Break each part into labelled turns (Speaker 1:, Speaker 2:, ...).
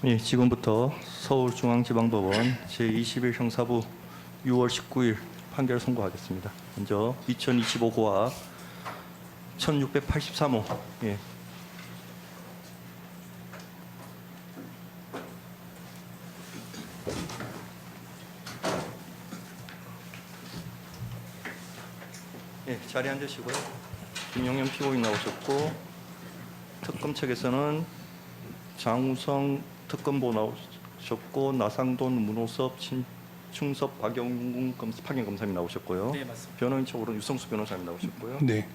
Speaker 1: 예, 지금부터 서울중앙지방법원 제21 형사부 6월 19일 판결 선고하겠습니다. 먼저 2025 고합 1683호. 예. 예, 자리에 앉으시고요. 김용현 피고인 나오셨고, 특검 측에서는 장우성 특검보 나오셨고, 나상돈, 문호섭, 신충섭, 박영궁 파견검사님 나오셨고요.
Speaker 2: 네, 맞습니다.
Speaker 1: 변호인 측으로는 유성수 변호사님 나오셨고요.
Speaker 3: 네.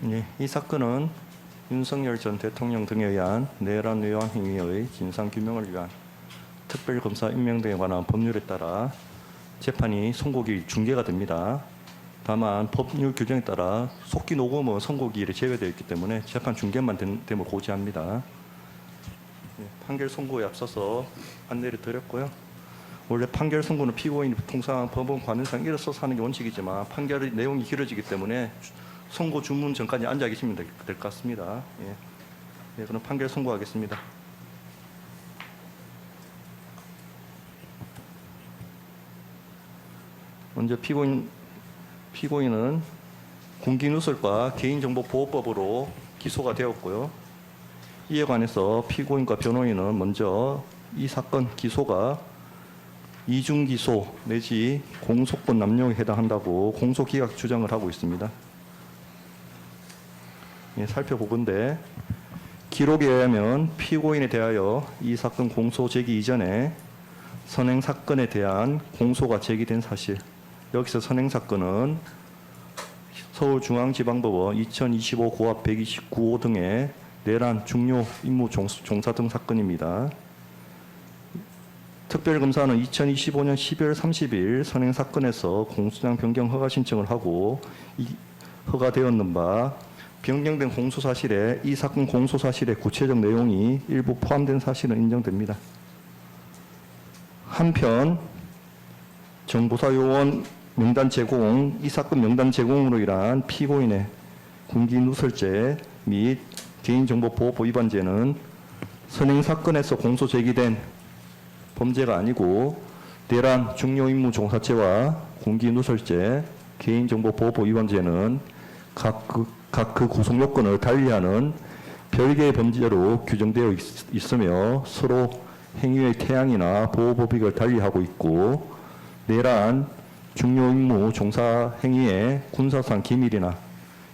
Speaker 1: 예, 이 사건은 윤석열 전 대통령 등에 의한 내란 외환 행위의 진상 규명을 위한 특별검사 임명 등에 관한 법률에 따라 재판이 선고기일 중계가 됩니다. 다만 법률 규정에 따라 속기 녹음은 선고기일에 제외되어 있기 때문에 재판 중계만 됨을 고지합니다. 예, 판결 선고에 앞서서 안내를 드렸고요. 원래 판결 선고는 피고인이 통상 법원 관행상 일어서서 하는 게 원칙이지만 판결의 내용이 길어지기 때문에 선고 주문 전까지 앉아 계시면 될 것 같습니다. 예. 예, 그럼 판결 선고하겠습니다. 먼저 피고인은 공기누설과 개인정보보호법으로 기소가 되었고요. 이에 관해서 피고인과 변호인은 먼저 이 사건 기소가 이중기소 내지 공소권 남용에 해당한다고 공소기각 주장을 하고 있습니다. 예, 살펴보건대 기록에 의하면 피고인에 대하여 이 사건 공소 제기 이전에 선행 사건에 대한 공소가 제기된 사실, 여기서 선행 사건은 서울중앙지방법원 2025 고합 129호 등의 내란 중요 임무 종사 등 사건입니다. 특별검사는 2025년 12월 30일 선행 사건에서 공소장 변경 허가 신청을 하고 허가되었는 바 변경된 공소사실에 이 사건 공소사실의 구체적 내용이 일부 포함된 사실은 인정됩니다. 한편 정보사 요원 명단 제공, 이 사건 명단 제공으로 인한 피고인의 군기누설죄 및 개인정보보호법 위반죄는 선행 사건에서 공소 제기된 범죄가 아니고 내란 중요임무 종사죄와 군기누설죄, 개인정보보호법 위반죄는 각 그 구성 요건을 달리하는 별개의 범죄로 규정되어 있으며 서로 행위의 태양이나 보호법익을 달리하고 있고, 내란 중요 임무 종사 행위에 군사상 기밀이나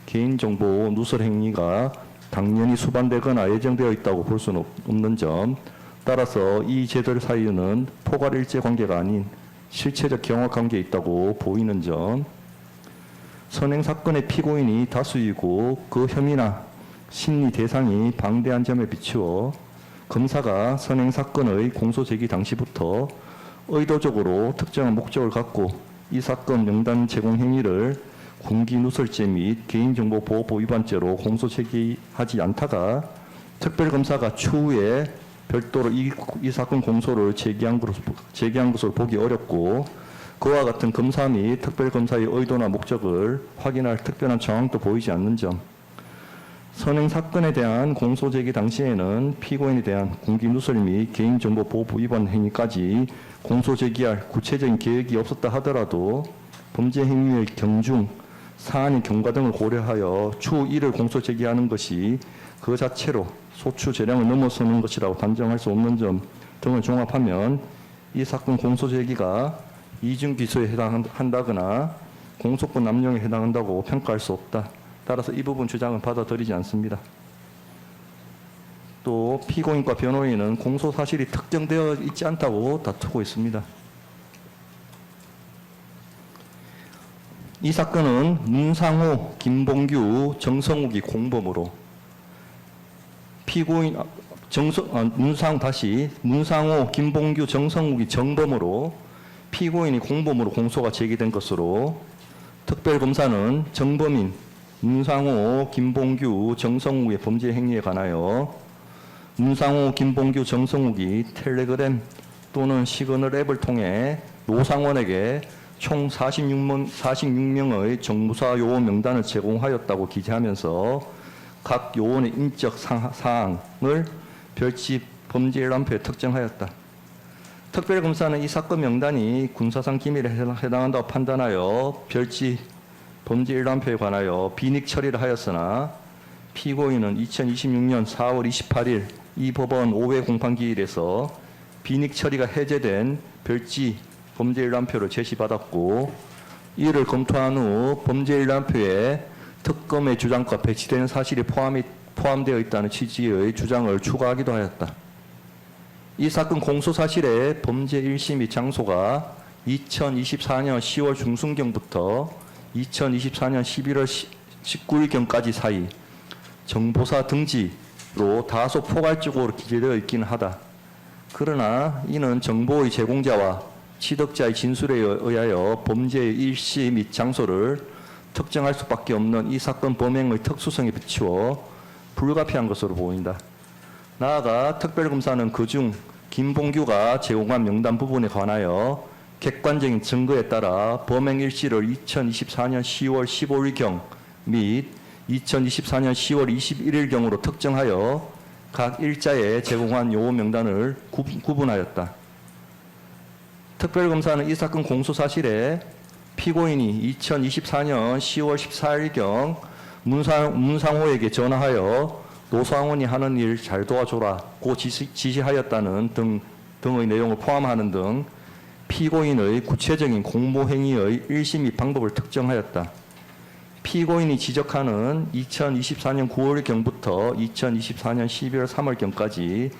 Speaker 1: 개인정보 누설 행위가 당연히 수반되거나 예정되어 있다고 볼 수는 없는 점, 따라서 이 죄들 사이에는 포괄일체 관계가 아닌 실체적 경화 관계에 있다고 보이는 점, 선행 사건의 피고인이 다수이고 그 혐의나 심리 대상이 방대한 점에 비추어 검사가 선행 사건의 공소 제기 당시부터 의도적으로 특정한 목적을 갖고 이 사건 명단 제공 행위를 군기누설죄 및 개인정보보호법 위반죄로 공소 제기하지 않다가 특별검사가 추후에 별도로 이 사건 공소를 제기한 것으로 보기 어렵고, 그와 같은 검사 및 특별검사의 의도나 목적을 확인할 특별한 정황도 보이지 않는 점, 선행 사건에 대한 공소 제기 당시에는 피고인에 대한 군기누설 및 개인정보보호법 위반 행위까지 공소 제기할 구체적인 계획이 없었다 하더라도 범죄 행위의 경중, 사안의 경과 등을 고려하여 추후 이를 공소 제기하는 것이 그 자체로 소추 재량을 넘어서는 것이라고 단정할 수 없는 점 등을 종합하면 이 사건 공소 제기가 이중 기소에 해당한다거나 공소권 남용에 해당한다고 평가할 수 없다. 따라서 이 부분 주장은 받아들이지 않습니다. 또 피고인과 변호인은 공소 사실이 특정되어 있지 않다고 다투고 있습니다. 이 사건은 문상호, 김봉규, 정성욱이 공범으로 피고인 문상호, 김봉규, 정성욱이 정범으로 피고인이 공범으로 공소가 제기된 것으로 특별검사는 정범인 문상호, 김봉규, 정성욱의 범죄 행위에 관하여 문상호, 김봉규, 정성욱이 텔레그램 또는 시그널 앱을 통해 노상원에게 총 46명의 정보사 요원 명단을 제공하였다고 기재하면서 각 요원의 인적 사항을 별지 범죄일람표에 특정하였다. 특별검사는 이 사건 명단이 군사상 기밀에 해당한다고 판단하여 별지 범죄일람표에 관하여 비닉 처리를 하였으나 피고인은 2026년 4월 28일 이 법원 5회 공판기일에서 비닉 처리가 해제된 별지 범죄일람표를 제시받았고 이를 검토한 후 범죄일람표에 특검의 주장과 배치되는 사실이 포함되어 있다는 취지의 주장을 추가하기도 하였다. 이 사건 공소 사실의 범죄 일시 및 장소가 2024년 10월 중순경부터 2024년 11월 19일경까지 사이 정보사 등지로 다소 포괄적으로 기재되어 있기는 하다. 그러나 이는 정보의 제공자와 취득자의 진술에 의하여 범죄의 일시 및 장소를 특정할 수밖에 없는 이 사건 범행의 특수성에 비추어 불가피한 것으로 보인다. 나아가 특별검사는 그중 김봉규가 제공한 명단 부분에 관하여 객관적인 증거에 따라 범행 일시를 2024년 10월 15일경 및 2024년 10월 21일경으로 특정하여 각 일자에 제공한 요원 명단을 구분하였다. 특별검사는 이 사건 공소 사실에 피고인이 2024년 10월 14일경 문상호에게 전화하여 노상원이 하는 일 잘 도와줘라고 지시하였다는 등의 내용을 포함하는 등 피고인의 구체적인 공모행위의 일시 및 방법을 특정하였다. 피고인이 지적하는 2024년 9월경부터 2024년 12월 3월경까지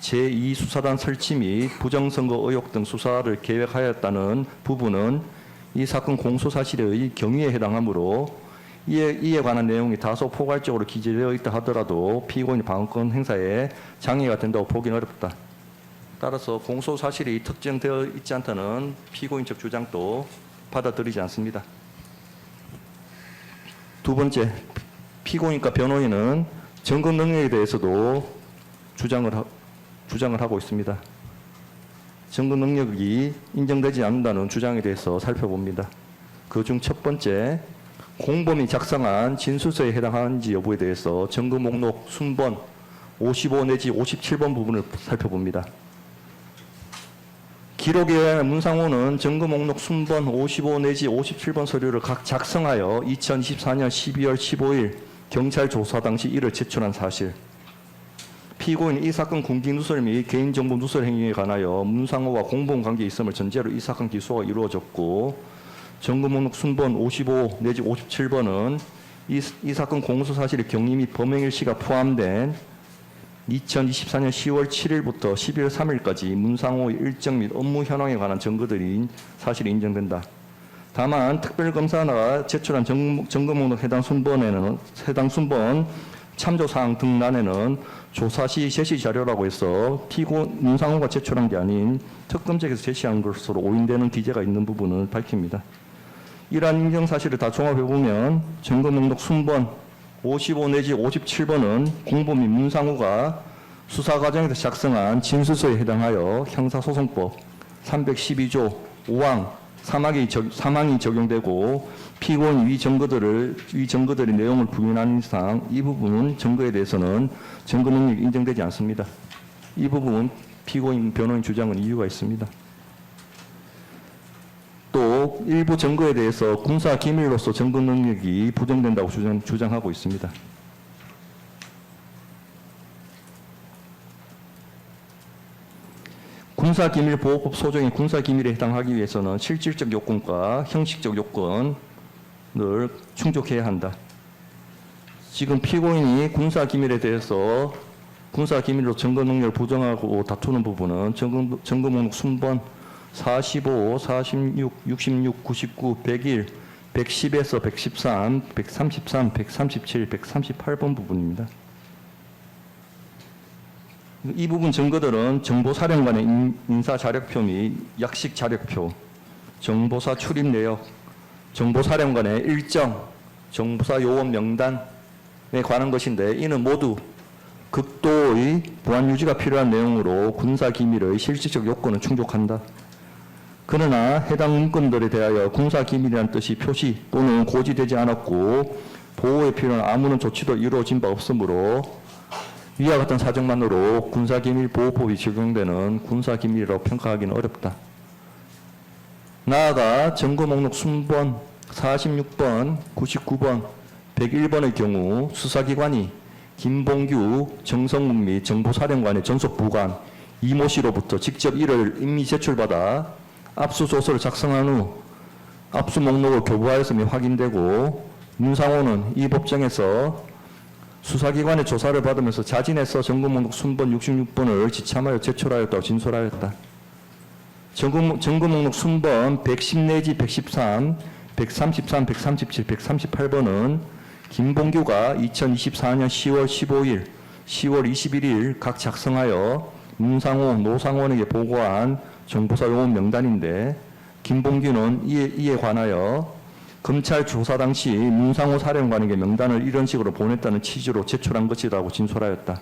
Speaker 1: 제2수사단 설치 및 부정선거 의혹 등 수사를 계획하였다는 부분은 이 사건 공소사실의 경위에 해당하므로 이에 관한 내용이 다소 포괄적으로 기재되어 있다 하더라도 피고인의 방어권 행사에 장애가 된다고 보기는 어렵다. 따라서 공소사실이 특정되어 있지 않다는 피고인 측 주장도 받아들이지 않습니다. 두 번째, 피고인과 변호인은 증거 능력에 대해서도 주장을 하고 있습니다. 증거 능력이 인정되지 않는다는 주장에 대해서 살펴봅니다. 그중 첫 번째, 공범이 작성한 진술서에 해당하는지 여부에 대해서 증거 목록 순번 55 내지 57번 부분을 살펴봅니다. 기록에 의하면 문상호는 증거 목록 순번 55 내지 57번 서류를 각 작성하여 2024년 12월 15일 경찰 조사 당시 이를 제출한 사실, 피고인이 이 사건 군기 누설 및 개인정보 누설 행위에 관하여 문상호와 공범 관계에 있음을 전제로 이 사건 기소가 이루어졌고, 증거 목록 순번 55 내지 57번은 이 사건 공소 사실의 경위 및 범행일시가 포함된 2024년 10월 7일부터 11월 3일까지 문상호의 일정 및 업무 현황에 관한 증거들인 사실이 인정된다. 다만 특별검사가 제출한 증거 목록 해당 순번 참조사항 등란에는 조사 시 제시 자료라고 해서 문상호가 제출한 게 아닌 특검 측에서 제시한 것으로 오인되는 기재가 있는 부분을 밝힙니다. 이러한 인정사실을 다 종합해보면 증거 목록 순번 55 내지 57번은 공범인 문상호가 수사 과정에서 작성한 진술서에 해당하여 형사소송법 312조 5항 사망이 적용되고, 피고인이 위 증거들의 내용을 부인한 이상 이 부분 증거에 대해서는 증거 능력이 인정되지 않습니다. 이 부분 피고인 변호인 주장은 이유가 있습니다. 또 일부 증거에 대해서 군사 기밀로서 증거 능력이 부정된다고 주장하고 있습니다. 군사기밀보호법 소정의 군사기밀에 해당하기 위해서는 실질적 요건과 형식적 요건을 충족해야 한다. 지금 피고인이 군사기밀에 대해서 군사기밀로 증거 능력을 부정하고 다투는 부분은 증거 목록 순번 45, 46, 66, 99, 101, 110에서 113, 133, 137, 138번 부분입니다. 이 부분 증거들은 정보사령관의 인사자력표 및 약식자력표, 정보사 출입 내역, 정보사령관의 일정, 정보사 요원 명단에 관한 것인데 이는 모두 극도의 보안 유지가 필요한 내용으로 군사기밀의 실질적 요건을 충족한다. 그러나 해당 문건들에 대하여 군사기밀이라는 뜻이 표시 또는 고지되지 않았고 보호에 필요한 아무런 조치도 이루어진 바 없으므로 위와 같은 사정만으로 군사기밀보호법이 적용되는 군사기밀이라고 평가하기는 어렵다. 나아가 증거목록 순번 46번, 99번, 101번의 경우 수사기관이 김봉규, 정성문 및 정보사령관의 전속부관 이모 씨로부터 직접 이를 임의 제출받아 압수조서를 작성한 후 압수목록을 교부하였음이 확인되고 문상호는 이 법정에서 수사기관의 조사를 받으면서 자진해서 증거목록 순번 66번을 지참하여 제출하였다고 진술하였다. 증거목록 순번 110 내지 113, 133, 137, 138번은 김봉규가 2024년 10월 15일, 10월 21일 각 작성하여 문상호, 노상원에게 보고한 정보사 요원 명단인데 김봉규는 이에 관하여 검찰 조사 당시 문상호 사령관에게 명단을 이런 식으로 보냈다는 취지로 제출한 것이라고 진술하였다.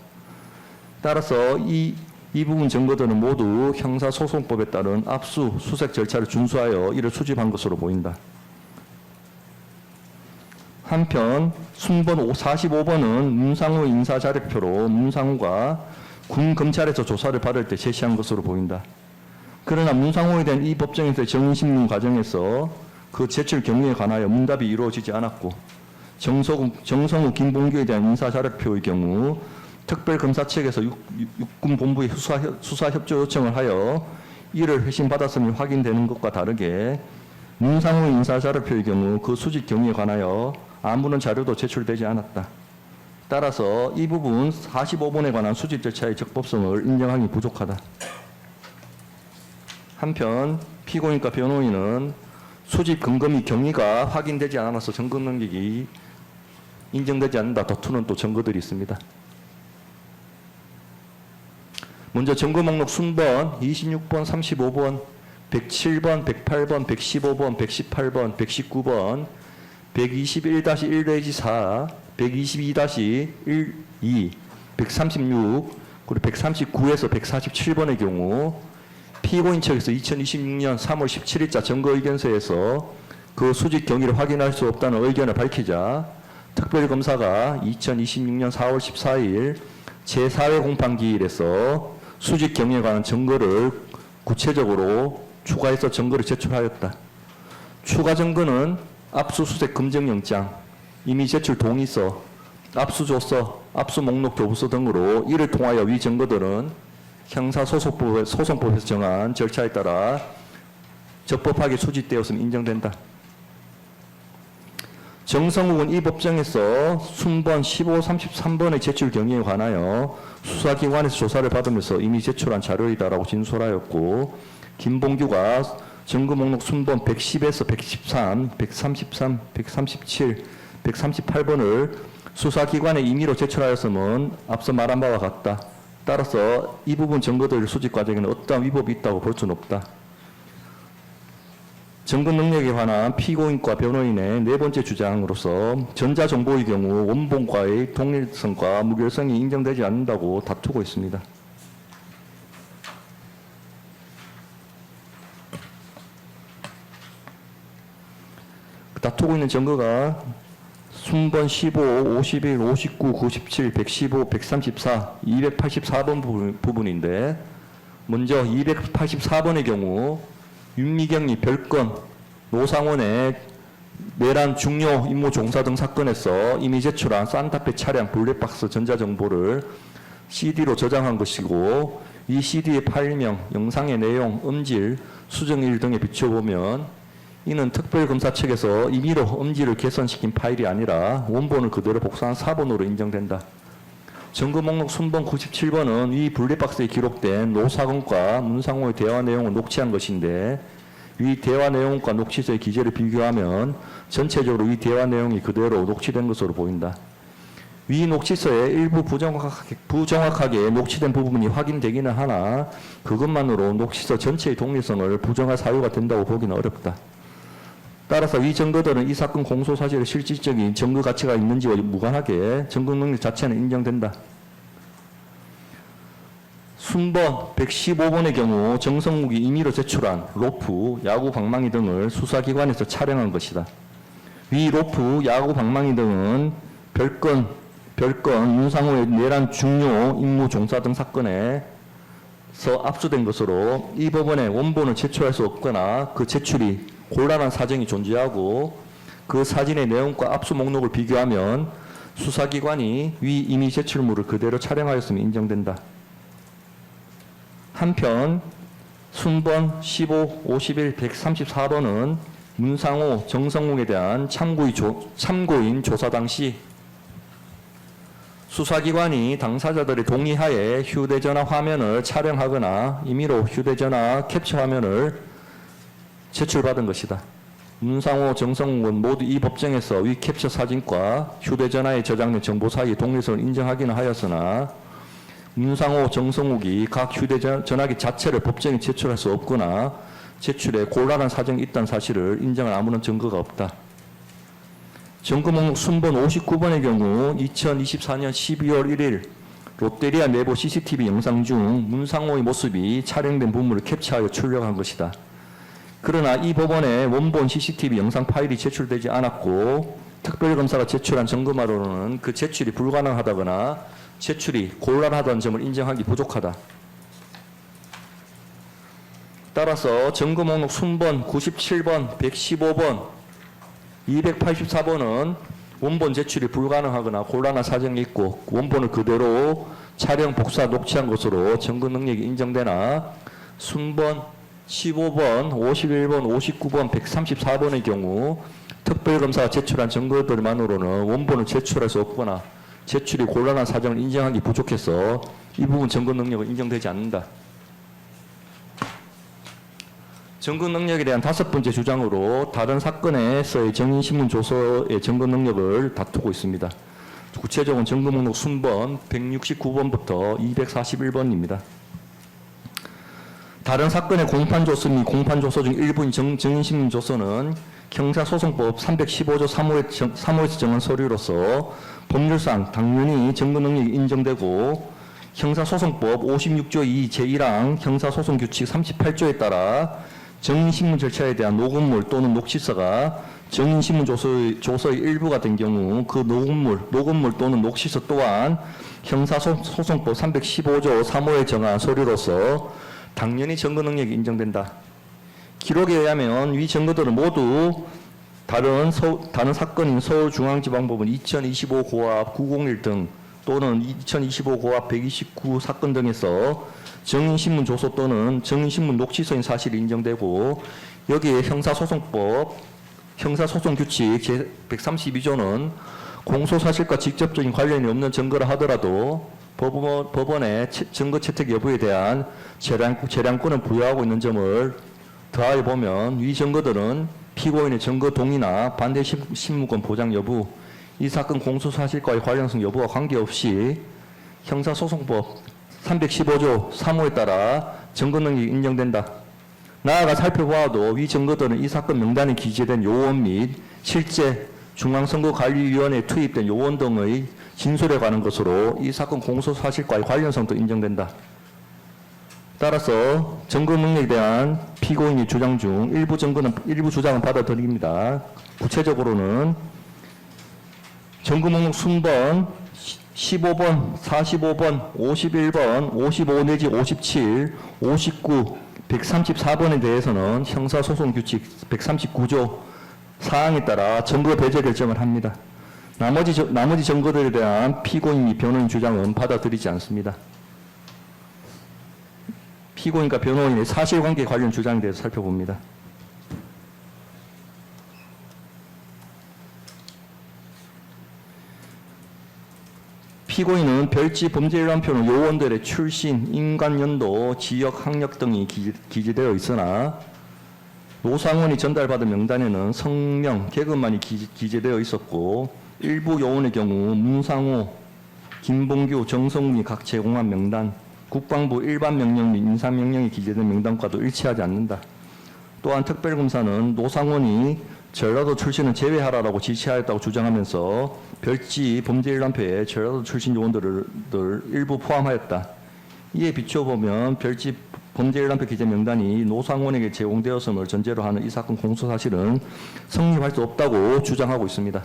Speaker 1: 따라서 이 부분 증거들은 모두 형사소송법에 따른 압수, 수색 절차를 준수하여 이를 수집한 것으로 보인다. 한편 순번 45번은 문상호 인사자력표로 문상호가 군 검찰에서 조사를 받을 때 제시한 것으로 보인다. 그러나 문상호에 대한 이 법정에서의 정신문 과정에서 그 제출 경위에 관하여 문답이 이루어지지 않았고 정성우 김봉규에 대한 인사자력표의 경우 특별검사 측에서 육군본부에 수사협조 요청을 하여 이를 회신받았음이 확인되는 것과 다르게 문상호 인사자료표의 경우 그 수집 경위에 관하여 아무런 자료도 제출되지 않았다. 따라서 이 부분 45번에 관한 수집 절차의 적법성을 인정하기 부족하다. 한편 피고인과 변호인은 수집 근거 및 경위가 확인되지 않아서 증거 능력이 인정되지 않는다 다투는 또 증거들이 있습니다. 먼저 증거 목록 순번 26번, 35번, 107번, 108번, 115번, 118번, 119번, 121-1-4, 122-12, 136, 그리고 139에서 147번의 경우 피고인 측에서 2026년 3월 17일자 증거의견서에서 그 수집 경위를 확인할 수 없다는 의견을 밝히자 특별검사가 2026년 4월 14일 제4회 공판기일에서 수집 경위에 관한 증거를 구체적으로 추가해서 증거를 제출하였다. 추가 증거는 압수수색 금정영장, 임의 제출 동의서, 압수조서, 압수목록 교부서 등으로 이를 통하여 위 증거들은 형사소송법에서 정한 절차에 따라 적법하게 수집되었음이 인정된다. 정성욱은 이 법정에서 순번 15, 33번의 제출 경위에 관하여 수사기관에서 조사를 받으면서 이미 제출한 자료이다라고 진술하였고 김봉규가 증거목록 순번 110에서 113, 133, 137, 138번을 수사기관에 임의로 제출하였음은 앞서 말한 바와 같다. 따라서 이 부분 증거들 수집 과정에는 어떠한 위법이 있다고 볼 수는 없다. 증거 능력에 관한 피고인과 변호인의 네 번째 주장으로서 전자정보의 경우 원본과의 동일성과 무결성이 인정되지 않는다고 다투고 있습니다. 다투고 있는 증거가 순번 15, 51, 59, 97, 115, 134, 284번 부분인데 먼저 284번의 경우 윤미경이 별건 노상원의 내란 중요 임무 종사 등 사건에서 이미 제출한 산타페 차량 블랙박스 전자정보를 CD로 저장한 것이고 이 CD의 파일명, 영상의 내용, 음질, 수정일 등에 비춰보면 이는 특별검사 측에서 임의로 음질을 개선시킨 파일이 아니라 원본을 그대로 복사한 사본으로 인정된다. 점거 목록 순번 97번은 위 분리박스에 기록된 노사건과 문상호의 대화 내용을 녹취한 것인데 위 대화 내용과 녹취서의 기재를 비교하면 전체적으로 위 대화 내용이 그대로 녹취된 것으로 보인다. 위 녹취서에 일부 부정확하게 녹취된 부분이 확인되기는 하나 그것만으로 녹취서 전체의 독립성을 부정할 사유가 된다고 보기는 어렵다. 따라서 위 증거들은 이 사건 공소 사실의 실질적인 증거 가치가 있는지와 무관하게 증거 능력 자체는 인정된다. 순번 115번의 경우 정성욱이 임의로 제출한 로프, 야구 방망이 등을 수사기관에서 촬영한 것이다. 위 로프, 야구 방망이 등은 별건, 윤상호의 내란 중요 임무 종사 등 사건에서 압수된 것으로 이 법원에 원본을 제출할 수 없거나 그 제출이 곤란한 사정이 존재하고 그 사진의 내용과 압수 목록을 비교하면 수사기관이 위 임의 제출물을 그대로 촬영하였음이 인정된다. 한편 순번 15, 51, 134번은 문상호, 정성욱에 대한 참고인 조사 당시 수사기관이 당사자들의 동의하에 휴대전화 화면을 촬영하거나 임의로 휴대전화 캡처 화면을 제출받은 것이다. 문상호, 정성욱은 모두 이 법정에서 위 캡처 사진과 휴대전화에 저장된 정보 사이의 독립성을 인정하기는 하였으나 문상호, 정성욱이 각 휴대전화기 자체를 법정에 제출할 수 없거나 제출에 곤란한 사정이 있다는 사실을 인정할 아무런 증거가 없다. 점거 목록 순번 59번의 경우 2024년 12월 1일 롯데리아 내부 CCTV 영상 중 문상호의 모습이 촬영된 부분을 캡처하여 출력한 것이다. 그러나 이 법원에 원본 CCTV 영상 파일이 제출되지 않았고 특별검사가 제출한 증거만으로는 그 제출이 불가능하다거나 제출이 곤란하다는 점을 인정하기 부족하다. 따라서 점거 목록 순번 97번, 115번, 284번은 원본 제출이 불가능하거나 곤란한 사정이 있고 원본을 그대로 촬영, 복사, 녹취한 것으로 증거 능력이 인정되나 순번 15번, 51번, 59번, 134번의 경우 특별검사가 제출한 증거들만으로는 원본을 제출할 수 없거나 제출이 곤란한 사정을 인정하기 부족해서 이 부분 증거 능력은 인정되지 않는다. 증거 능력에 대한 다섯 번째 주장으로 다른 사건에서의 정인신문 조서의 증거 능력을 다투고 있습니다. 구체적으로 증거 목록 순번 169번부터 241번입니다. 다른 사건의 공판조서 및 공판조서 중 일부인 정인신문 조서는 형사소송법 315조 3호에서 정한 서류로서 법률상 당연히 증거 능력이 인정되고 형사소송법 56조 2 제1항 형사소송규칙 38조에 따라 정인신문 절차에 대한 녹음물 또는 녹취서가 정인신문 조서의 일부가 된 경우 그 녹음물 또는 녹취서 또한 형사소송법 315조 3호에 정한 서류로서 당연히 증거 능력이 인정된다. 기록에 의하면 위 증거들은 모두 다른 사건인 서울중앙지방법원 2025 고압 901 등 또는 2025 고압 129 사건 등에서 정인신문 조서 또는 정인신문 녹취서인 사실이 인정되고 여기에 형사소송규칙 제132조는 공소사실과 직접적인 관련이 없는 증거라 하더라도 법원의 증거 채택 여부에 대한 재량권을 부여하고 있는 점을 더하여 보면 위 증거들은 피고인의 증거 동의나 반대 신문권 보장 여부, 이 사건 공소사실과의 관련성 여부와 관계없이 형사소송법 315조 3호에 따라 증거 능력이 인정된다. 나아가 살펴보아도 위 증거들은 이 사건 명단에 기재된 요원 및 실제 중앙선거관리위원회에 투입된 요원 등의 진술에 관한 것으로 이 사건 공소사실과의 관련성도 인정된다. 따라서 증거 능력에 대한 피고인의 주장 중 일부 주장은 받아들입니다. 구체적으로는 증거 목록 순번 15번, 45번, 51번, 55 내지 57, 59, 134번에 대해서는 형사소송규칙 139조 사항에 따라 증거 배제 결정을 합니다. 나머지 증거들에 대한 피고인 및 변호인 주장은 받아들이지 않습니다. 피고인과 변호인의 사실관계 관련 주장에 대해서 살펴봅니다. 피고인은 별지 범죄일람표는 요원들의 출신, 인간연도, 지역, 학력 등이 기재되어 있으나 노상원이 전달받은 명단에는 성명, 계급만이 기재되어 있었고 일부 요원의 경우 문상호, 김봉규, 정성웅이 각 제공한 명단, 국방부 일반 명령 및 인사명령이 기재된 명단과도 일치하지 않는다. 또한 특별검사는 노상원이 전라도 출신은 제외하라고 지시하였다고 주장하면서 별지 범죄일람표에 전라도 출신 요원들을 일부 포함하였다. 이에 비춰보면 별지 범죄일람표 기재 명단이 노상원에게 제공되었음을 전제로 하는 이 사건 공소 사실은 성립할 수 없다고 주장하고 있습니다.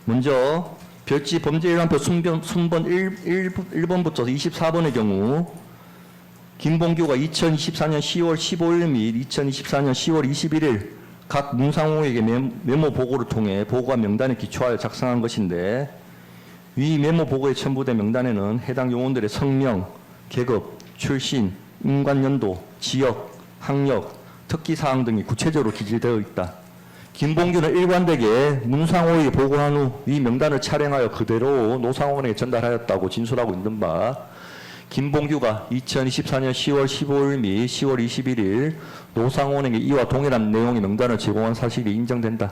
Speaker 1: 먼저 별지 범죄일람표 순번 1번부터 24번의 경우 김봉규가 2024년 10월 15일 및 2024년 10월 21일 각 문상호에게 메모 보고를 통해 보고한 명단에 기초하여 작성한 것인데 위 메모 보고에 첨부된 명단에는 해당 요원들의 성명, 계급, 출신, 인간연도, 지역, 학력, 특기사항 등이 구체적으로 기재되어 있다. 김봉규는 일관되게 문상호에게 보고한 후 이 명단을 촬영하여 그대로 노상원에게 전달하였다고 진술하고 있는 바 김봉규가 2024년 10월 15일 및 10월 21일 노상원에게 이와 동일한 내용의 명단을 제공한 사실이 인정된다.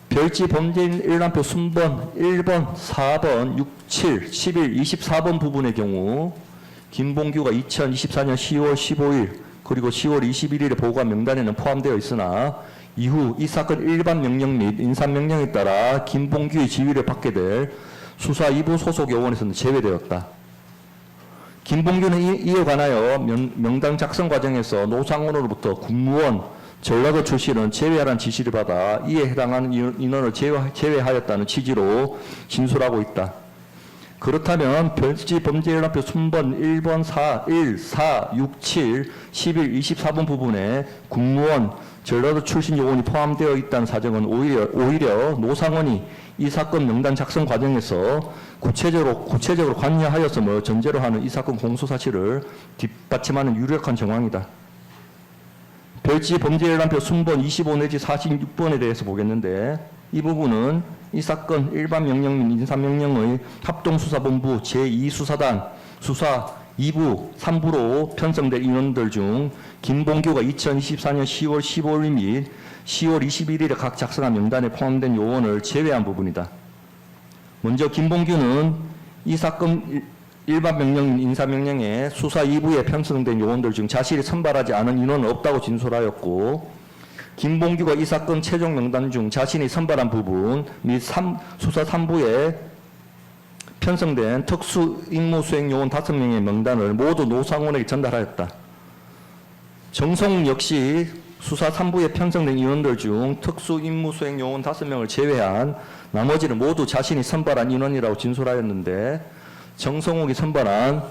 Speaker 1: 별지 범죄일람표 순번 1번, 4번, 6, 7, 11, 24번 부분의 경우 김봉규가 2024년 10월 15일 그리고 10월 21일에 보고한 명단에는 포함되어 있으나 이후 이 사건 일반 명령 및 인사명령에 따라 김봉규의 지위를 받게 될 수사 2부 소속 요원에서는 제외되었다. 김봉규는 이에 관하여 명단 작성 과정에서 노상원으로부터 군무원, 전라도 출신은 제외하라는 지시를 받아 이에 해당하는 인원을 제외하였다는 취지로 진술하고 있다. 그렇다면 별지 범죄일람표 순번 1번 4, 1, 4, 6, 7, 11, 24번 부분에 군무원, 전라도 출신 요원이 포함되어 있다는 사정은 오히려 노상원이 이 사건 명단 작성 과정에서 구체적으로 관여하였음을 전제로 하는 이 사건 공소 사실을 뒷받침하는 유력한 정황이다. 별지 범죄일람표 순번 25 내지 46번에 대해서 보겠는데 이 부분은 이 사건 일반 명령 및 인사명령의 합동수사본부 제2수사단 수사 2부, 3부로 편성된 인원들 중 김봉규가 2024년 10월 15일 및 10월 21일에 각 작성한 명단에 포함된 요원을 제외한 부분이다. 먼저 김봉규는 이 사건 일반 명령 인사명령에 수사 2부에 편성된 요원들 중 자신이 선발하지 않은 인원은 없다고 진술하였고 김봉규가 이 사건 최종 명단 중 자신이 선발한 부분 및 수사 3부에 편성된 특수 임무 수행 요원 5명의 명단을 모두 노상원에게 전달하였다. 정성웅 역시 수사 3부에 편성된 인원들 중 특수 임무 수행 요원 5명을 제외한 나머지는 모두 자신이 선발한 인원이라고 진술하였는데 정성욱이 선발한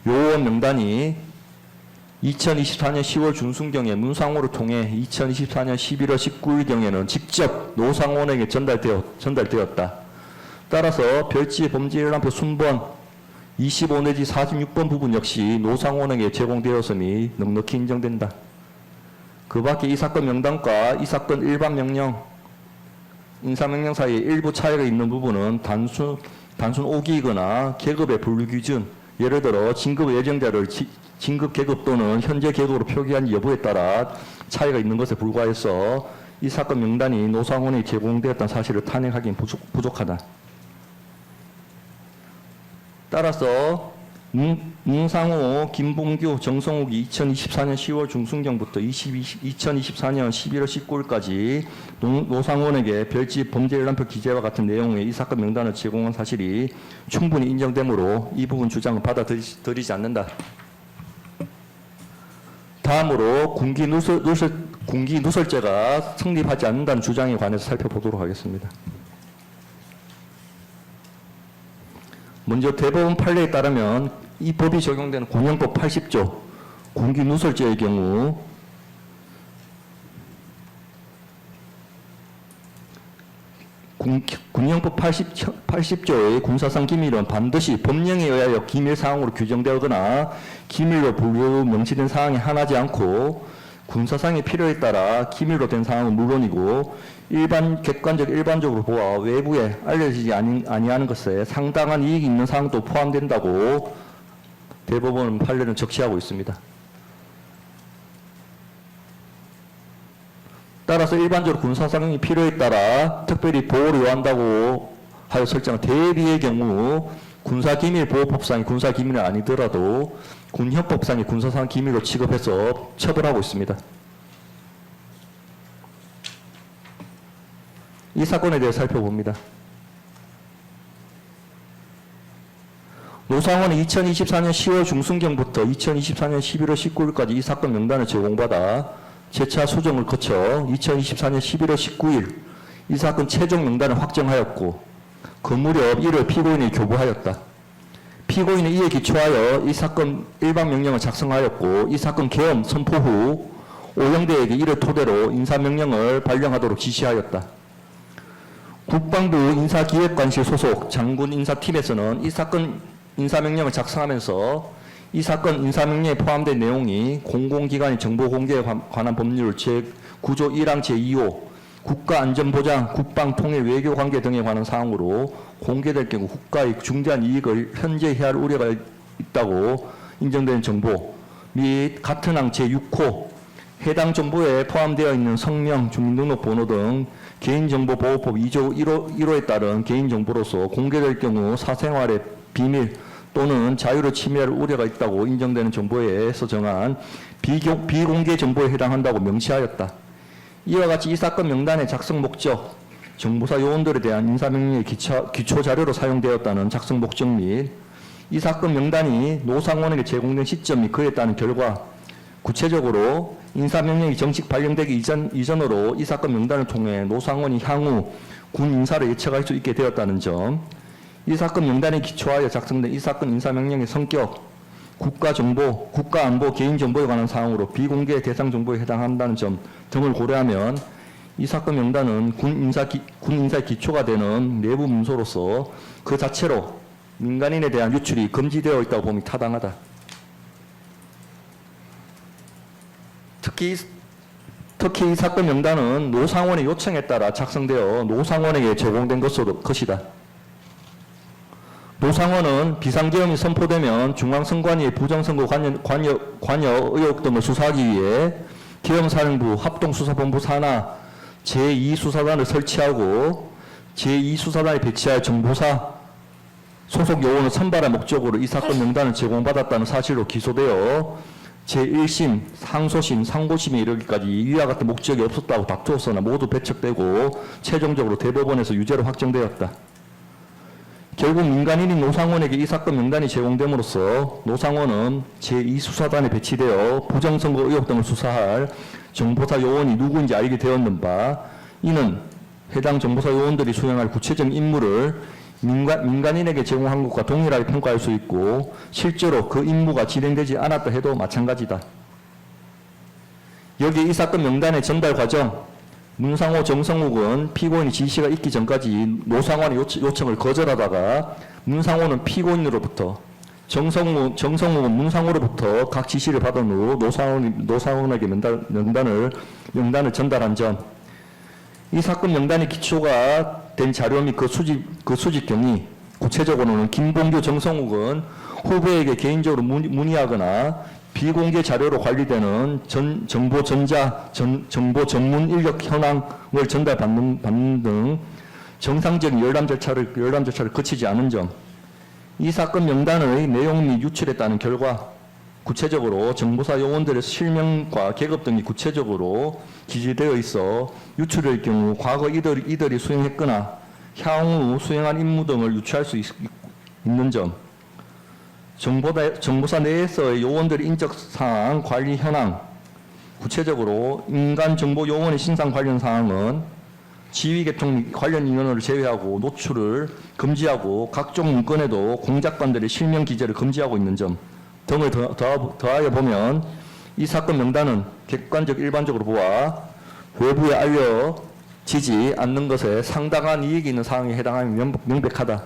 Speaker 1: 요원 명단이 2024년 10월 중순경에 문상호를 통해 2024년 11월 19일경에는 직접 노상원에게 전달되었다. 따라서 별지 범죄일람표 순번 25 내지 46번 부분 역시 노상원에게 제공되었음이 넉넉히 인정된다. 그 밖에 이 사건 명단과 이 사건 일반 명령, 인사명령 사이에 일부 차이가 있는 부분은 단순 오기이거나 계급의 불기준, 예를 들어 진급 예정자를 진급 계급 또는 현재 계급으로 표기한 여부에 따라 차이가 있는 것에 불과해서 이 사건 명단이 노상원에 제공되었다는 사실을 탄핵하기는 부족하다. 따라서 문상호, 김봉규, 정성욱이 2024년 10월 중순경부터 2024년 11월 19일까지 노상원에게 별지 범죄일람표 기재와 같은 내용의 이 사건 명단을 제공한 사실이 충분히 인정되므로 이 부분 주장은 받아들이지 않는다. 다음으로 군기 누설죄가 성립하지 않는다는 주장에 관해서 살펴보도록 하겠습니다. 먼저 대법원 판례에 따르면 이 법이 적용되는 군형법 80조 군기 누설죄의 경우 군형법 80조의 군사상 기밀은 반드시 법령에 의하여 기밀사항으로 규정되거나 기밀로 분류 명시된 사항이 하나지 않고 군사상의 필요에 따라 기밀로 된 사항은 물론이고 일반적으로 보아 외부에 알려지지 아니하는 것에 상당한 이익이 있는 사항도 포함된다고 대법원 판례는 적시하고 있습니다. 따라서 일반적으로 군사상의 필요에 따라 특별히 보호를 요한다고 하여 설정한 대비의 경우 군사기밀보호법상의 군사기밀은 아니더라도 군형법상의 군사상 기밀로 취급해서 처벌하고 있습니다. 이 사건에 대해 살펴봅니다. 노상원은 2024년 10월 중순경부터 2024년 11월 19일까지 이 사건 명단을 제공받아 재차 수정을 거쳐 2024년 11월 19일 이 사건 최종 명단을 확정하였고 그 무렵 이를 피고인에 교부하였다. 피고인은 이에 기초하여 이 사건 일반명령을 작성하였고 이 사건 계엄 선포 후 오영대에게 이를 토대로 인사명령을 발령하도록 지시하였다. 국방부 인사기획관실 소속 장군 인사팀에서는 이 사건 인사명령을 작성하면서 이 사건 인사명령에 포함된 내용이 공공기관의 정보공개에 관한 법률 제9조 1항 제2호 국가안전보장, 국방통일, 외교관계 등에 관한 사항으로 공개될 경우 국가의 중대한 이익을 현재 해할 우려가 있다고 인정되는 정보 및 같은 항 제6호 해당 정보에 포함되어 있는 성명, 주민등록번호 등 개인정보보호법 2조 1호에 따른 개인정보로서 공개될 경우 사생활의 비밀 또는 자유를 침해할 우려가 있다고 인정되는 정보에서 정한 비공개 정보에 해당한다고 명시하였다. 이와 같이 이 사건 명단의 작성 목적, 정보사 요원들에 대한 인사명령의 기초 자료로 사용되었다는 작성 목적 및 이 사건 명단이 노상원에게 제공된 시점 및 그에 따른 결과, 구체적으로 인사명령이 정식 발령되기 이전으로 이 사건 명단을 통해 노상원이 향후 군 인사를 예측할 수 있게 되었다는 점, 이 사건 명단에 기초하여 작성된 이 사건 인사명령의 성격, 국가정보, 국가안보, 개인정보에 관한 사항으로 비공개 대상 정보에 해당한다는 점 등을 고려하면 이 사건 명단은 군 인사의 기초가 되는 내부 문서로서 그 자체로 민간인에 대한 유출이 금지되어 있다고 봄이 타당하다. 특히 이 사건 명단은 노상원의 요청에 따라 작성되어 노상원에게 제공된 것이다. 노상원은 비상계엄이 선포되면 중앙선관위의 부정선거 관여 의혹 등을 수사하기 위해 계엄사령부 합동수사본부 산하 제2수사단을 설치하고 제2수사단에 배치할 정보사 소속 요원을 선발할 목적으로 이 사건 명단을 제공받았다는 사실로 기소되어 제1심, 상소심, 상고심에 이르기까지 위와 같은 목적이 없었다고 다투었으나 모두 배척되고 최종적으로 대법원에서 유죄로 확정되었다. 결국 민간인인 노상원에게 이 사건 명단이 제공됨으로써 노상원은 제2수사단에 배치되어 부정선거 의혹 등을 수사할 정보사 요원이 누구인지 알게 되었는 바, 이는 해당 정보사 요원들이 수행할 구체적인 임무를 민간인에게 제공한 것과 동일하게 평가할 수 있고 실제로 그 임무가 진행되지 않았다 해도 마찬가지다. 여기에 이 사건 명단의 전달 과정, 문상호, 정성욱은 피고인이 지시가 있기 전까지 노상원의 요청을 거절하다가 문상호는 피고인으로부터, 정성욱은 문상호로부터 각 지시를 받은 후 노상원에게 명단을 전달한 점, 이 사건 명단의 기초가 된 자료 및 그 수집 경위, 구체적으로는 김봉규, 정성욱은 후배에게 개인적으로 문의하거나 비공개 자료로 관리되는 정보 전문 인력 현황을 전달받는 등 정상적인 열람 절차를 거치지 않은 점, 이 사건 명단의 내용 및 유출에 따른 결과, 구체적으로 정보사 요원들의 실명과 계급 등이 구체적으로 기재되어 있어 유출될 경우 과거 이들이 수행했거나 향후 수행한 임무 등을 유추할 수 있는 점, 정보사 내에서의 요원들의 인적사항, 관리 현황, 구체적으로 인간정보 요원의 신상 관련 사항은 지휘계통 및 관련 인원을 제외하고 노출을 금지하고 각종 문건에도 공작관들의 실명 기재를 금지하고 있는 점 등을 더하여 보면 이 사건 명단은 객관적 일반적으로 보아 외부에 알려 지지 않는 것에 상당한 이익이 있는 사항에 해당하면 명백하다.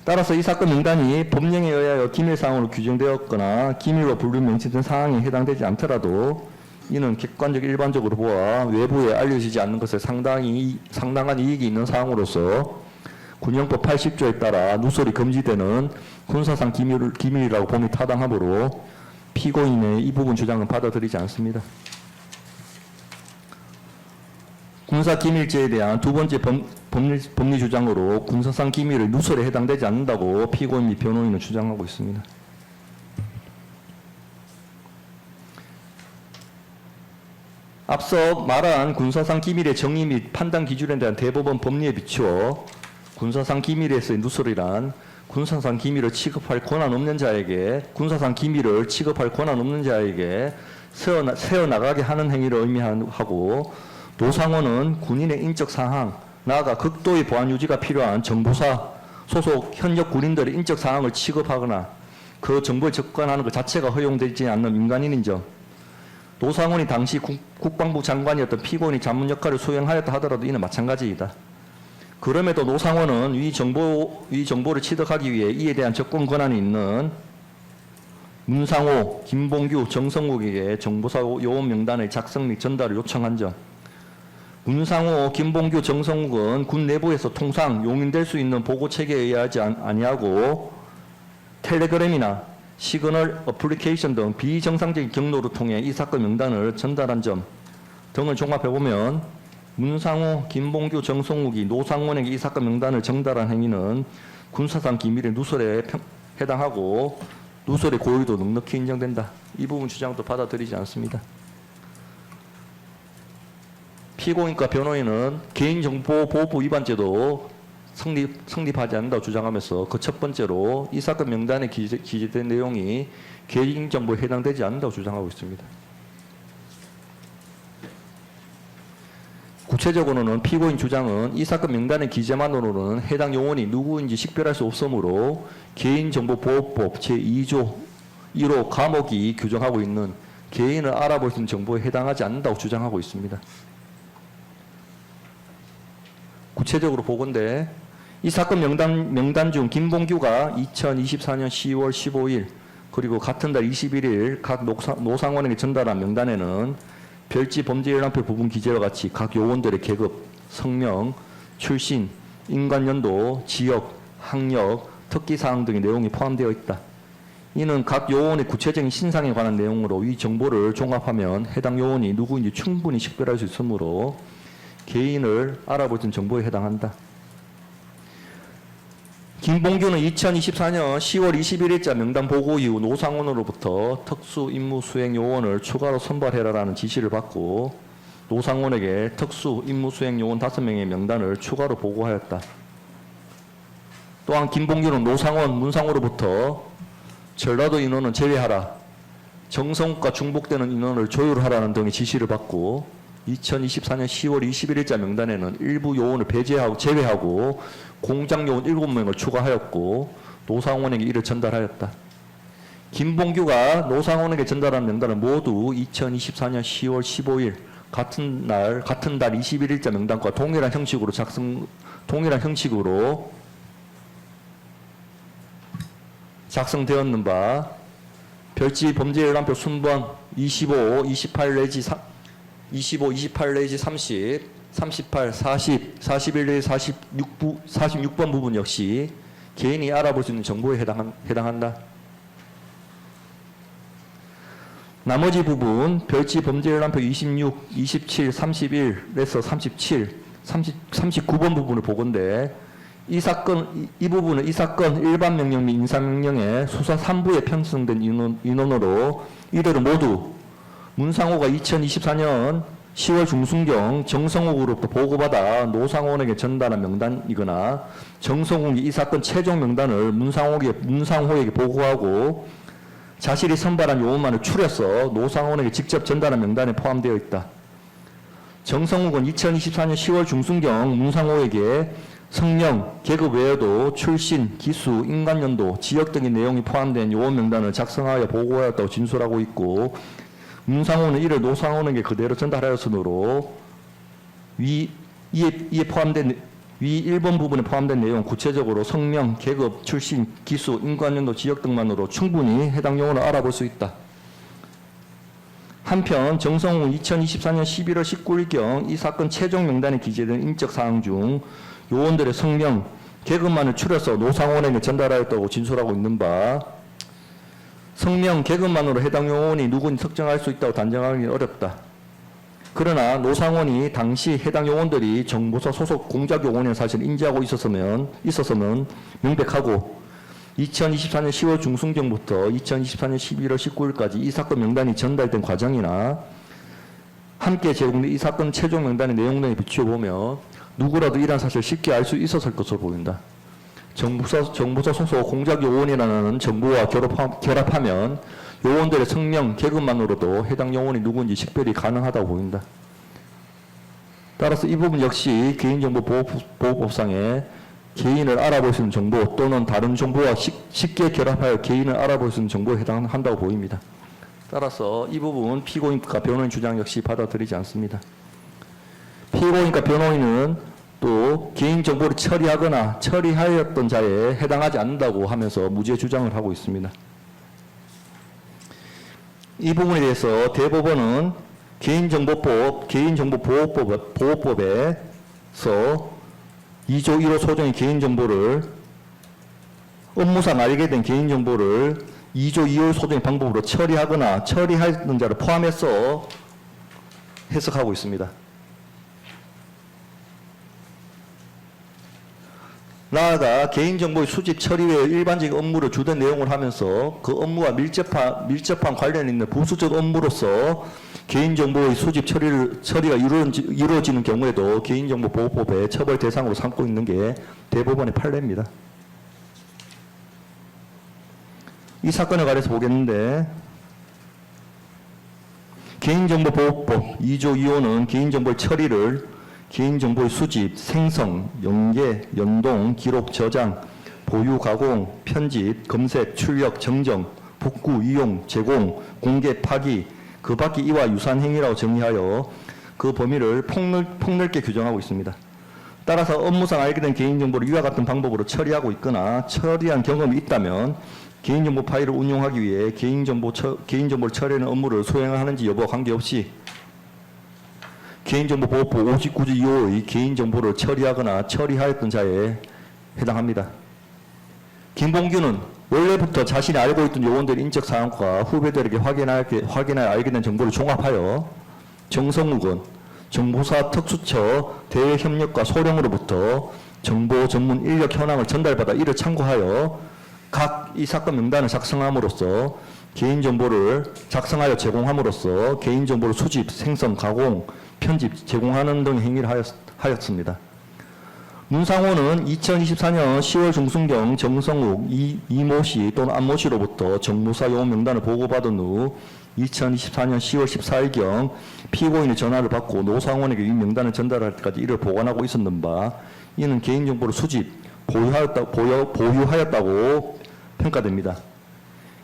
Speaker 1: 따라서 이 사건 명단이 법령에 의하여 기밀사항으로 규정되었거나 기밀로 분류 명시된 사항에 해당되지 않더라도 이는 객관적 일반적으로 보아 외부에 알려지지 않는 것에 상당한 이익이 있는 사항으로서 군형법 80조에 따라 누설이 금지되는 군사상 기밀이라고 봄이 타당하므로 피고인의 이 부분 주장은 받아들이지 않습니다. 군사기밀죄에 대한 두 번째 법리 주장으로 군사상 기밀의 누설에 해당되지 않는다고 피고인 및 변호인은 주장하고 있습니다. 앞서 말한 군사상 기밀의 정의 및 판단 기준에 대한 대법원 법리에 비추어 군사상 기밀에서의 누설이란 군사상 기밀을 취급할 권한 없는 자에게 세어나가게 하는 행위를 의미하고 노상원은 군인의 인적 사항, 나아가 극도의 보안 유지가 필요한 정보사 소속 현역 군인들의 인적 사항을 취급하거나 그 정보에 접근하는 것 자체가 허용되지 않는 민간인인 점, 노상원이 당시 국방부 장관이었던 피고인이 자문 역할을 수행하였다 하더라도 이는 마찬가지이다. 그럼에도 노상원은 위 정보를 취득하기 위해 이에 대한 접근 권한이 있는 문상호, 김봉규, 정성욱에게 정보사 요원 명단의 작성 및 전달을 요청한 점, 문상호, 김봉규, 정성욱은 군 내부에서 통상 용인될 수 있는 보고 체계에 의하지 아니하고 텔레그램이나 시그널 어플리케이션 등 비정상적인 경로를 통해 이 사건 명단을 전달한 점 등을 종합해보면 문상호, 김봉규, 정성욱이 노상원에게 이 사건 명단을 전달한 행위는 군사상 기밀의 누설에 해당하고 누설의 고의도 넉넉히 인정된다. 이 부분 주장도 받아들이지 않습니다. 피고인과 변호인은 개인정보보호법 위반죄도 성립하지 않는다고 주장하면서 그 첫 번째로 이 사건 명단에 기재된 내용이 개인정보에 해당되지 않는다고 주장하고 있습니다. 구체적으로는 피고인 주장은 이 사건 명단의 기재만으로는 해당 요원이 누구인지 식별할 수 없으므로 개인정보보호법 제2조 1호 감옥이 규정하고 있는 개인을 알아볼 수 있는 정보에 해당하지 않는다고 주장하고 있습니다. 구체적으로 보건대 이 사건 명단 중 김봉규가 2024년 10월 15일 그리고 같은 달 21일 각 노상원에게 전달한 명단에는 별지 범죄일람표 부분 기재와 같이 각 요원들의 계급, 성명, 출신, 인간연도, 지역, 학력, 특기사항 등의 내용이 포함되어 있다. 이는 각 요원의 구체적인 신상에 관한 내용으로 이 정보를 종합하면 해당 요원이 누구인지 충분히 식별할 수 있으므로 개인을 알아볼 수 있는 정보에 해당한다. 김봉규는 2024년 10월 21일자 명단 보고 이후 노상원으로부터 특수 임무 수행 요원을 추가로 선발해라라는 지시를 받고 노상원에게 특수 임무 수행 요원 5명의 명단을 추가로 보고하였다. 또한 김봉규는 노상원, 문상호로부터 전라도 인원은 제외하라, 정성욱과 중복되는 인원을 조율하라는 등의 지시를 받고 2024년 10월 21일자 명단에는 일부 요원을 제외하고 공장 요원 7명을 추가하였고 노상원에게 이를 전달하였다. 김봉규가 노상원에게 전달한 명단은 모두 2024년 10월 15일 같은 달 21일자 명단과 동일한 형식으로 작성되었는 바 별지 범죄일람표 순번 25, 28 내지 30, 38, 40, 41 내지 46번 부분 역시 개인이 알아볼 수 있는 정보에 해당한다. 나머지 부분 별지 범죄일람표 26, 27, 31에서 37, 39번 부분을 보건대 이 부분은 이 사건 일반 명령 및 인사 명령의 수사 3부에 편성된 인원으로 이들은 모두 문상호가 2024년 10월 중순경 정성욱으로부터 보고받아 노상원에게 전달한 명단이거나 정성욱이 이 사건 최종 명단을 문상호에게 보고하고 자신이 선발한 요원만을 추려서 노상원에게 직접 전달한 명단에 포함되어 있다. 정성욱은 2024년 10월 중순경 문상호에게 성명, 계급 외에도 출신, 기수, 인간연도, 지역 등의 내용이 포함된 요원 명단을 작성하여 보고하였다고 진술하고 있고 문상호는 이를 노상원에게 그대로 전달하였으므로 위 1번 부분에 포함된 내용 구체적으로 성명, 계급, 출신, 기수, 인구연도, 지역 등만으로 충분히 해당 요원을 알아볼 수 있다. 한편 정성우 2024년 11월 19일경 이 사건 최종 명단에 기재된 인적 사항 중 요원들의 성명, 계급만을 추려서 노상원에게 전달하였다고 진술하고 있는 바 성명, 계급만으로 해당 요원이 누군지 특정할 수 있다고 단정하기 어렵다. 그러나 노상원이 당시 해당 요원들이 정보사 소속 공작 요원의 사실을 인지하고 있었으면 명백하고 2024년 10월 중순경부터 2024년 11월 19일까지 이 사건 명단이 전달된 과정이나 함께 제공된 이 사건 최종 명단의 내용 등에 비추어보면 누구라도 이러한 사실을 쉽게 알 수 있었을 것으로 보인다. 정보사 소속 공작 요원이라는 정보와 결합하면 요원들의 성명, 계급만으로도 해당 요원이 누구인지 식별이 가능하다고 보인다. 따라서 이 부분 역시 개인정보보호법상에 개인을 알아볼 수 있는 정보 또는 다른 정보와 쉽게 결합하여 개인을 알아볼 수 있는 정보에 해당한다고 보입니다. 따라서 이 부분 피고인과 변호인 주장 역시 받아들이지 않습니다. 피고인과 변호인은 또 개인정보를 처리하거나 처리하였던 자에 해당하지 않는다고 하면서 무죄 주장을 하고 있습니다. 이 부분에 대해서 대법원은 개인정보보호법에서 2조 1호 소정의 개인정보를 업무상 알게 된 개인정보를 2조 2호 소정의 방법으로 처리하거나 처리하였던 자를 포함해서 해석하고 있습니다. 나아가 개인정보의 수집 처리 외에 일반적인 업무를 주된 내용을 하면서 그 업무와 밀접한 관련 있는 부수적 업무로서 개인정보의 수집 처리가 이루어지는 경우에도 개인정보보호법의 처벌 대상으로 삼고 있는 게 대법원의 판례입니다. 이 사건에 관해서 보겠는데 개인정보보호법 2조 2호는 개인정보의 처리를 개인정보의 수집, 생성, 연계, 연동, 기록, 저장, 보유, 가공, 편집, 검색, 출력, 정정, 복구, 이용, 제공, 공개, 파기, 그 밖에 이와 유사한 행위라고 정의하여 그 범위를 폭넓게 규정하고 있습니다. 따라서 업무상 알게 된 개인정보를 이와 같은 방법으로 처리하고 있거나 처리한 경험이 있다면 개인정보 파일을 운용하기 위해 개인정보를 처리하는 업무를 수행하는지 여부와 관계없이 개인정보보호법 59조 2호의 개인정보를 처리하거나 처리하였던 자에 해당합니다. 김봉규는 원래부터 자신이 알고 있던 요원들의 인적 사항과 후배들에게 확인하여 알게 된 정보를 종합하여 정성욱은 정보사 특수처 대외협력과 소령으로부터 정보 전문 인력 현황을 전달받아 이를 참고하여 각 이 사건 명단을 작성함으로써 개인정보를 작성하여 제공함으로써 개인정보를 수집, 생성, 가공, 편집, 제공하는 등의 행위를 하였습니다. 문상호는 2024년 10월 중순경 정성욱, 이모 씨 또는 안모 씨로부터 정보사 요원 명단을 보고받은 후 2024년 10월 14일경 피고인의 전화를 받고 노상원에게 이 명단을 전달할 때까지 이를 보관하고 있었는 바 이는 개인정보를 수집, 보유하였다고 평가됩니다.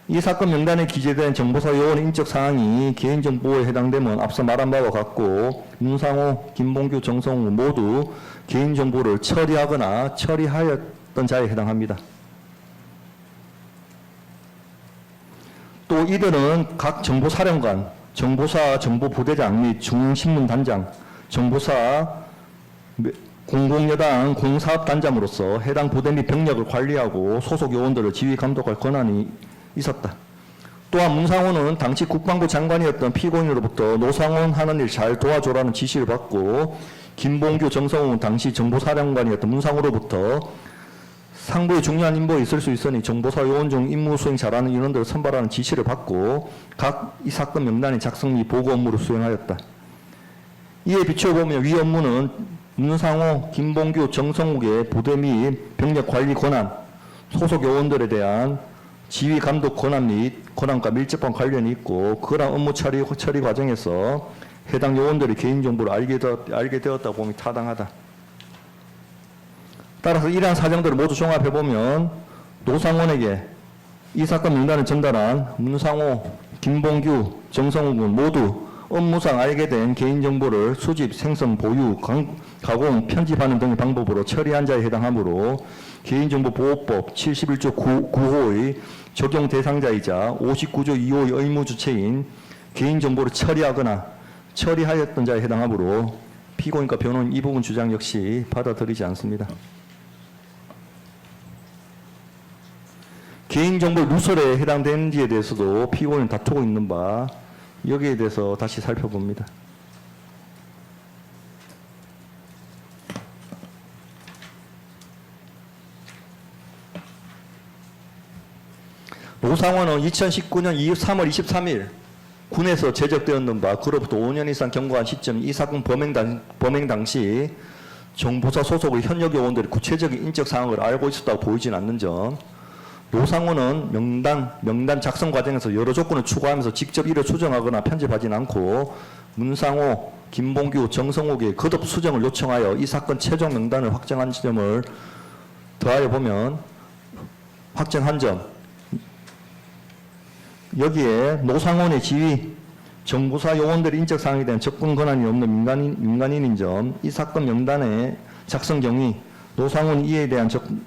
Speaker 1: 이 사건 명단에 기재된 정보사 요원의 인적 사항이 개인정보에 해당되면 앞서 말한 바와 같고 문상호, 김봉규, 정성우 모두 개인정보를 처리하거나 처리하였던 자에 해당합니다. 또 이들은 각 정보사령관, 정보사 정보부대장 및 중앙신문단장, 정보사 공공여당 공사업단장으로서 해당 부대 및 병력을 관리하고 소속 요원들을 지휘 감독할 권한이 있었다. 또한 문상호는 당시 국방부 장관이었던 피고인으로부터 노상원 하는 일 잘 도와줘라는 지시를 받고 김봉규, 정성우는 당시 정보사령관이었던 문상호로부터 상부에 중요한 임무에 있을 수 있으니 정보사 요원 중 임무 수행 잘하는 인원들을 선발하는 지시를 받고 각 이 사건 명단의 작성 및 보고 업무를 수행하였다. 이에 비추어보면 위 업무는 문상호, 김봉규, 정성욱의 부대 및 병력 관리 권한, 소속 요원들에 대한 지휘 감독 권한 및 권한과 밀접한 관련이 있고 그러한 업무 처리 과정에서 해당 요원들의 개인정보를 알게 되었다고 봄이 타당하다. 따라서 이러한 사정들을 모두 종합해보면 노상원에게 이 사건 명단을 전달한 문상호, 김봉규, 정성욱은 모두 업무상 알게 된 개인정보를 수집, 생성, 보유, 가공, 편집하는 등의 방법으로 처리한 자에 해당하므로 개인정보보호법 71조 9호의 적용 대상자이자 59조 2호의 의무 주체인 개인정보를 처리하거나 처리하였던 자에 해당하므로 피고인과 변호인 이 부분 주장 역시 받아들이지 않습니다. 개인정보 누설에 해당되는지에 대해서도 피고인은 다투고 있는 바 여기에 대해서 다시 살펴봅니다. 노상원은 2019년 3월 23일 군에서 제적되었는 바 그로부터 5년 이상 경과한 시점 이 사건 범행 당시 정보사 소속의 현역 요원들이 구체적인 인적 사항을 알고 있었다고 보이진 않는 점, 노상원은 명단 작성 과정에서 여러 조건을 추가하면서 직접 이를 수정하거나 편집하진 않고 문상호, 김봉규, 정성욱의 거듭 수정을 요청하여 이 사건 최종 명단을 확정한 점을 더하여 보면 확정한 점, 여기에 노상원의 지위, 정보사 요원들의 인적 사항에 대한 접근 권한이 없는 민간인인 점, 이 사건 명단의 작성 경위, 노상원이 이에 대한 접근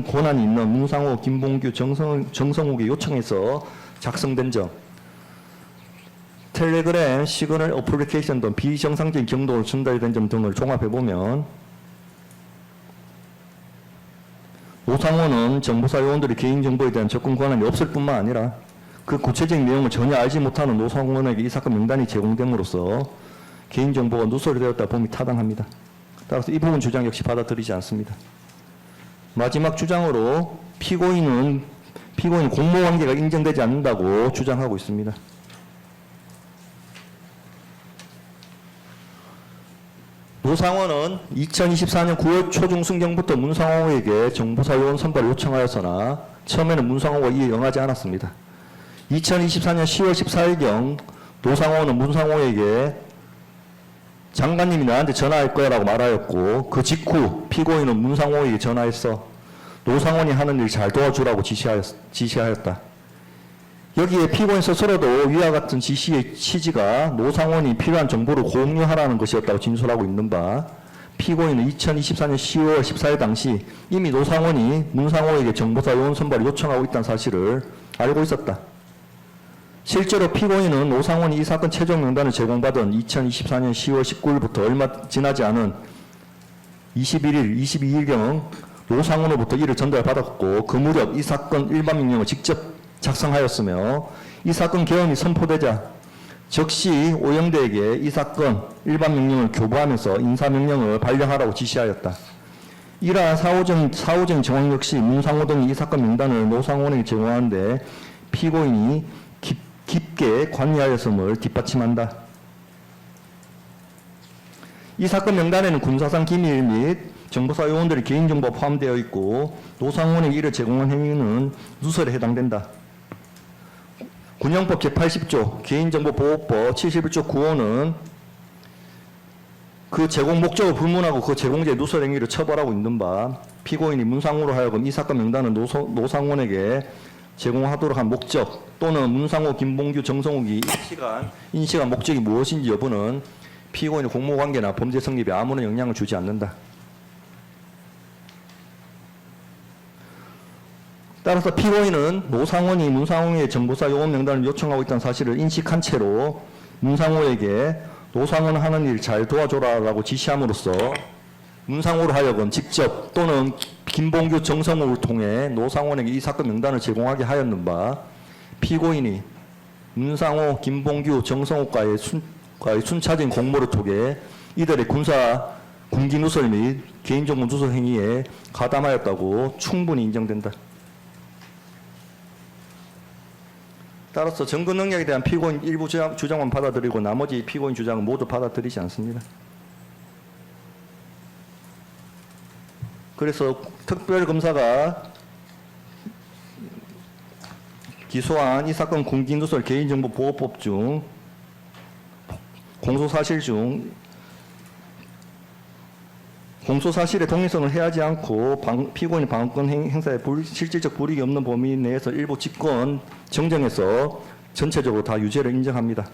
Speaker 1: 권한이 있는 문상호, 김봉규, 정성욱의 요청에서 작성된 점, 텔레그램, 시그널 어플리케이션 등 비정상적인 경로로 전달된 점 등을 종합해보면 노상원은 정보사 요원들의 개인정보에 대한 접근 권한이 없을 뿐만 아니라 그 구체적인 내용을 전혀 알지 못하는 노상원에게 이 사건 명단이 제공됨으로써 개인정보가 누설되었다 봄이 타당합니다. 따라서 이 부분 주장 역시 받아들이지 않습니다. 마지막 주장으로 피고인은 공모관계가 인정되지 않는다고 주장하고 있습니다. 노상원은 2024년 9월 초중순경부터 문상호에게 정보사 요원 선발을 요청하였으나 처음에는 문상호가 이에 응하지 않았습니다. 2024년 10월 14일경 노상호는 문상호에게 장관님이 나한테 전화할 거라고 말하였고 그 직후 피고인은 문상호에게 전화해서 노상원이 하는 일 잘 도와주라고 지시하였다. 여기에 피고인 스스로도 위와 같은 지시의 취지가 노상원이 필요한 정보를 공유하라는 것이었다고 진술하고 있는 바 피고인은 2024년 10월 14일 당시 이미 노상원이 문상호에게 정보사 요원 선발을 요청하고 있다는 사실을 알고 있었다. 실제로 피고인은 노상원이 이 사건 최종 명단을 제공받은 2024년 10월 19일부터 얼마 지나지 않은 21일, 22일경 노상원으로부터 이를 전달받았고 그 무렵 이 사건 일반 명령을 직접 작성하였으며 이 사건 개헌이 선포되자 즉시 오영대에게 이 사건 일반 명령을 교부하면서 인사명령을 발령하라고 지시하였다. 이러한 사후적인 정황 역시 문상호 등이 이 사건 명단을 노상원에게 제공하는데 피고인이 깊게 관여하였음을 뒷받침한다. 이 사건 명단에는 군사상 기밀 및 정보사 요원들의 개인정보가 포함되어 있고 노상원에게 이를 제공한 행위는 누설에 해당된다. 군형법 제80조 개인정보보호법 71조 9호는 그 제공 목적을 불문하고 그 제공자의 누설 행위를 처벌하고 있는 바 피고인이 문상호로 하여금 이 사건 명단을 노상원에게 제공하도록 한 목적 또는 문상호, 김봉규, 정성욱이 인식한 목적이 무엇인지 여부는 피고인의 공모관계나 범죄 성립에 아무런 영향을 주지 않는다. 따라서 피고인은 노상원이 문상호의 정보사 요원 명단을 요청하고 있다는 사실을 인식한 채로 문상호에게 노상원 하는 일 잘 도와줘라라고 지시함으로써 문상호로 하여금 직접 또는 김봉규, 정성욱을 통해 노상원에게 이 사건 명단을 제공하게 하였는 바 피고인이 문상호, 김봉규, 정성욱과의 순차적인 공모를 통해 이들의 군기 누설 및 개인정보 누설 행위에 가담하였다고 충분히 인정된다. 따라서 증거 능력에 대한 피고인 일부 주장만 받아들이고 나머지 피고인 주장은 모두 받아들이지 않습니다. 그래서 특별검사가 기소한 이 사건 공기누설 개인정보보호법 중 공소사실 중 공소 사실의 동의성을 해하지 않고 피고인의 방어권 행사에 실질적 불이익이 없는 범위 내에서 일부 직권 정정해서 전체적으로 다 유죄를 인정합니다.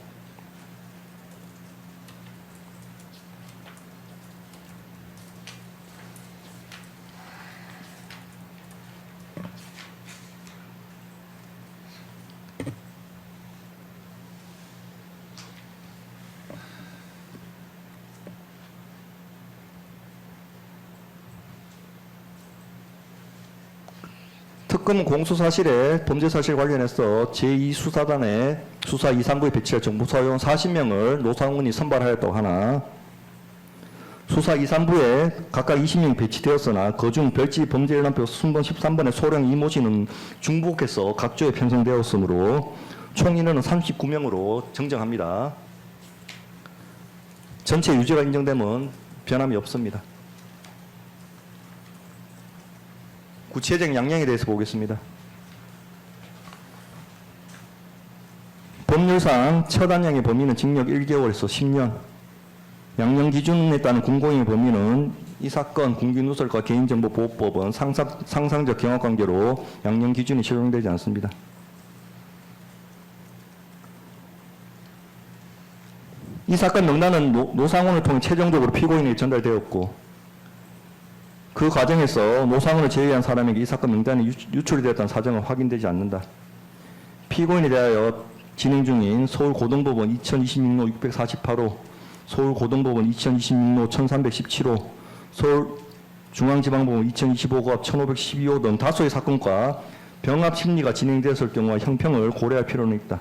Speaker 1: 특검 공소사실에 범죄사실 관련해서 제2수사단의 수사 2, 3부에 배치할 정보사요원 40명을 노상훈이 선발하였다고 하나 수사 2, 3부에 각각 20명이 배치되었으나 그중 별지 범죄일람표 순번 13번의 소령 이모 씨는 중복해서 각조에 편성되었으므로 총 인원은 39명으로 정정합니다. 전체 유죄가 인정되면 변함이 없습니다. 구체적 양형에 대해서 보겠습니다. 법률상 첫 한량의 범위는 징역 1개월에서 10년, 양형 기준에 따른 공고행위 범위는 이 사건 공기누설과 개인정보보호법은 상상적 경합관계로 양형 기준이 적용되지 않습니다. 이 사건 명단은 노상훈을 통해 최종적으로 피고인에게 전달되었고 그 과정에서 노상훈을 제외한 사람에게 이 사건 명단이 유출이 되었다는 사정은 확인되지 않는다. 피고인에 대하여 진행 중인 서울고등법원 2026로 648호, 서울고등법원 2026로 1317호, 서울중앙지방법원 2025급 1512호 등 다수의 사건과 병합 심리가 진행되었을 경우와 형평을 고려할 필요는 있다.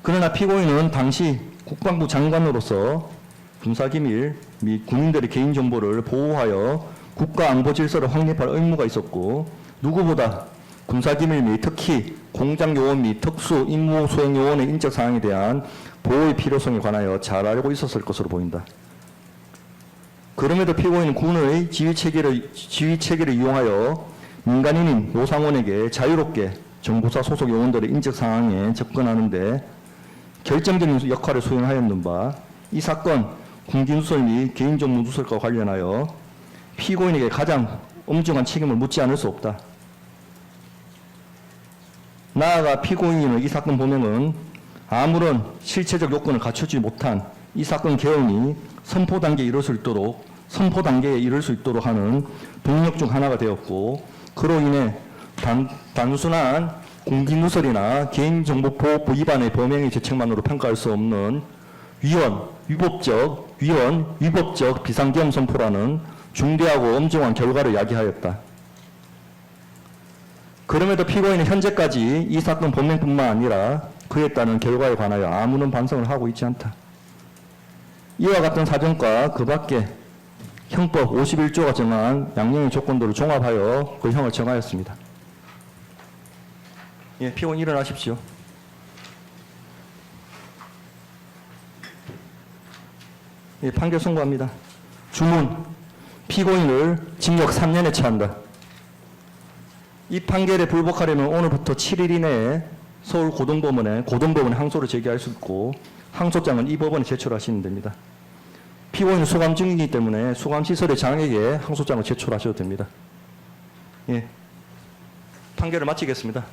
Speaker 1: 그러나 피고인은 당시 국방부 장관으로서 군사기밀 및 군인들의 개인정보를 보호하여 국가안보질서를 확립할 의무가 있었고 누구보다 군사기밀 및 특히 공장요원 및 특수 임무수행요원의 인적사항에 대한 보호의 필요성에 관하여 잘 알고 있었을 것으로 보인다. 그럼에도 피고인은 군의 지휘체계를 이용하여 민간인인 노상훈에게 자유롭게 정보사 소속 요원들의 인적사항에 접근하는 데 결정적인 역할을 수행하였는 바 이 사건 공기누설 및 개인정보 누설과 관련하여 피고인에게 가장 엄중한 책임을 묻지 않을 수 없다. 나아가 피고인은 이 사건 범행은 아무런 실체적 요건을 갖추지 못한 이 사건 개헌이 선포 단계에 이를 수 있도록 하는 동력 중 하나가 되었고 그로 인해 단순한 공기누설이나 개인정보보호법 위반의 범행의 죄책만으로 평가할 수 없는 위법적 비상계엄 선포라는 중대하고 엄중한 결과를 야기하였다. 그럼에도 피고인은 현재까지 이 사건 범행뿐만 아니라 그에 따른 결과에 관하여 아무런 반성을 하고 있지 않다. 이와 같은 사정과 그 밖에 형법 51조가 정한 양형의 조건들을 종합하여 그 형을 정하였습니다. 예, 피고인 일어나십시오. 예, 판결 선고합니다. 주문, 피고인을 징역 3년에 처한다. 이 판결에 불복하려면 오늘부터 7일 이내에 서울고등법원에 항소를 제기할 수 있고 항소장은 이 법원에 제출하시면 됩니다. 피고인은 수감 중이기 때문에 수감시설의 장에게 항소장을 제출하셔도 됩니다. 예, 판결을 마치겠습니다.